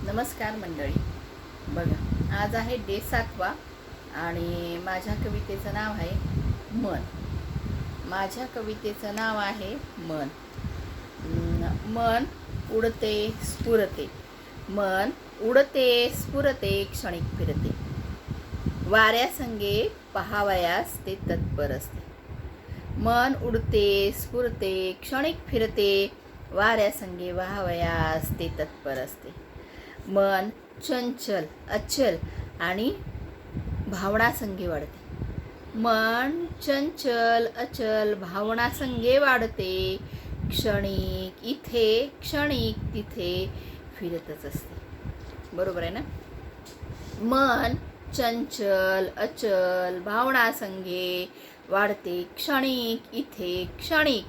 नमस्कार मंडळी. बघा, आज आहे डे 7वा आणि माझ्या कवितेचं नाव आहे मन. माझ्या कवितेचं नाव आहे मन. मन उडते स्फुरते, मन उडते स्फुरते, क्षणिक फिरते, वाऱ्यासंगे पहावयास ते तत्पर असते. मन उडते स्फुरते, क्षणिक फिरते, वाऱ्यासंगे वाहावयास ते तत्पर असते. मन चंचल अचल आणि भावनासंगे वाढते. मन चंचल अचल भावनासंगे वाढते, क्षणिक इथे क्षणिक तिथे फिरतच असते. बरोबर आहे ना? मन चंचल अचल भावनासंगे वाढते, क्षणिक इथे क्षणिक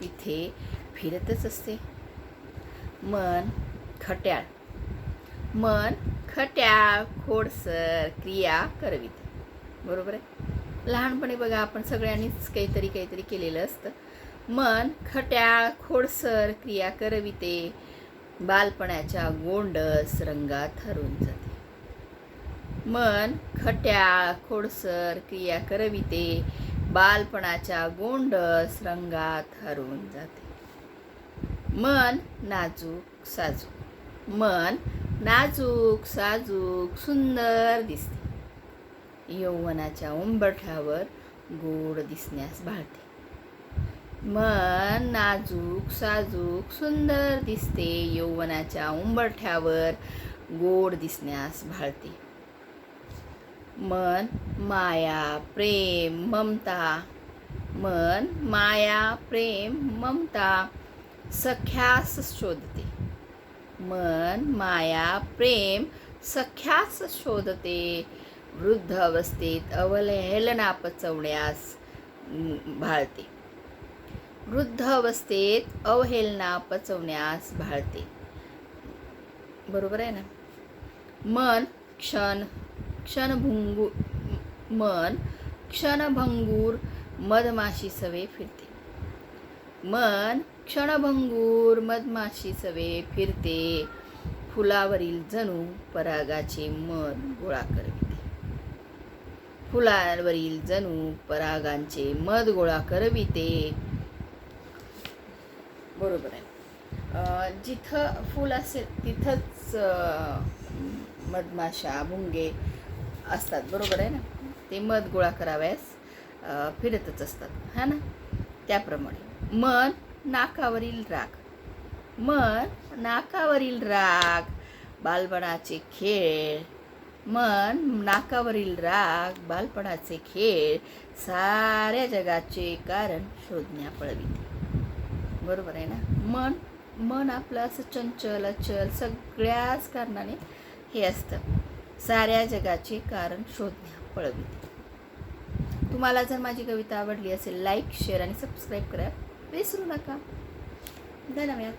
तिथे फिरतच असते. मन खट्याळ, मन खट्याळ खोडसर क्रिया करविते. बरोबर आहे? लहानपणी बघा, आपण सगळ्यांनीच काहीतरी केलेलं असतं. मन खट्याळ खोडसर क्रिया करविते, बालपणाच्या गोंडस रंगात हरवून जाते. मन खट्याळ खोडसर क्रिया करविते, बालपणाच्या गोंडस रंगात हरवून जाते. मन नाजूक साजूक, मन नाजूक साजूक सुंदर दिसते, यौवनाच्या उंबरठ्यावर गोड दिसण्यास भाळते. मन नाजूक साजूक सुंदर दिसते, यौवनाच्या उंबरठ्यावर गोड दिसण्यास भाळते. मन माया प्रेम ममता, मन माया प्रेम ममता सख्यास शोधते, मन माया प्रेम सख्यास शोधते, वृद्ध अवस्थेत अवहेलना पचवण्यास भाळते. वृद्ध अवस्थेत अवहेलना पचवण्यास भाळते. बरोबर आहे ना? मन क्षणभंगूर, मन क्षणभंगूर मधमाशी सवे फिरते, मन क्षणभंगूर मधमाशी सवे फिरते, फुलावरील जणू परागाचे मध गोळा करविते, फुलावरील जणू परागांचे मध गोळा करविते. बरोबर आहे. जिथं फुल असेल तिथंच मधमाशा भुंगे असतात. बरोबर आहे ना? ते मध गोळा कराव्यास फिरतच असतात, हा ना? त्याप्रमाणे मन नाकावरील राग, मन नाकावरील राग बालपणाचे खेळ, मन नाकावरील राग बालपणाचे खेळ साऱ्या जगाचे कारण शोधण्या पळविते. बरोबर आहे ना? मन आपलं असं चंचल अचल सगळ्याच कारणाने हे असतं, साऱ्या जगाचे कारण शोधण्या पळविते. तुम्हाला जर माझी कविता आवडली असेल, लाईक शेअर आणि सबस्क्राईब करा विसरू नका. धन्यवाद.